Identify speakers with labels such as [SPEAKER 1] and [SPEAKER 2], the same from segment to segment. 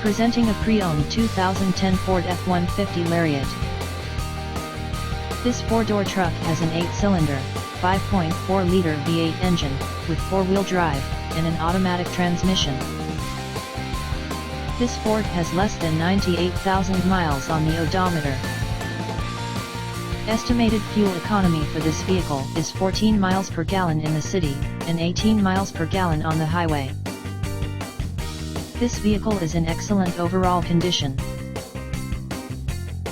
[SPEAKER 1] Presenting a pre-owned 2010 Ford F-150 Lariat. This four-door truck has an 8-cylinder, 5.4-liter V8 engine, with four-wheel drive, and an automatic transmission. This Ford has less than 98,000 miles on the odometer. Estimated fuel economy for this vehicle is 14 miles per gallon in the city, and 18 miles per gallon on the highway. This vehicle is in excellent overall condition.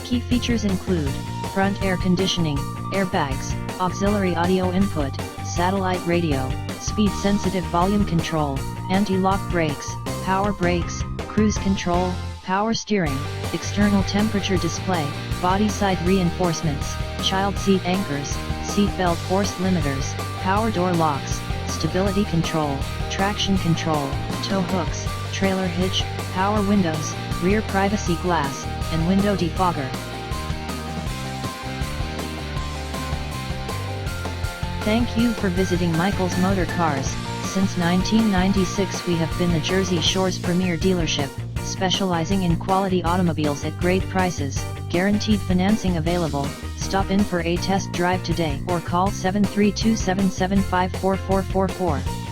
[SPEAKER 1] Key features include front air conditioning, airbags, auxiliary audio input, satellite radio, speed-sensitive volume control, anti-lock brakes, power brakes, cruise control, power steering, external temperature display, body side reinforcements, child seat anchors, seat belt force limiters, power door locks, stability control, traction control, tow hooks, trailer hitch, power windows, rear privacy glass, and window defogger. Thank you for visiting Michael's Motorcars. Since 1996 we have been the Jersey Shore's premier dealership, specializing in quality automobiles at great prices, guaranteed financing available. Stop in for a test drive today or call 732-775-4444.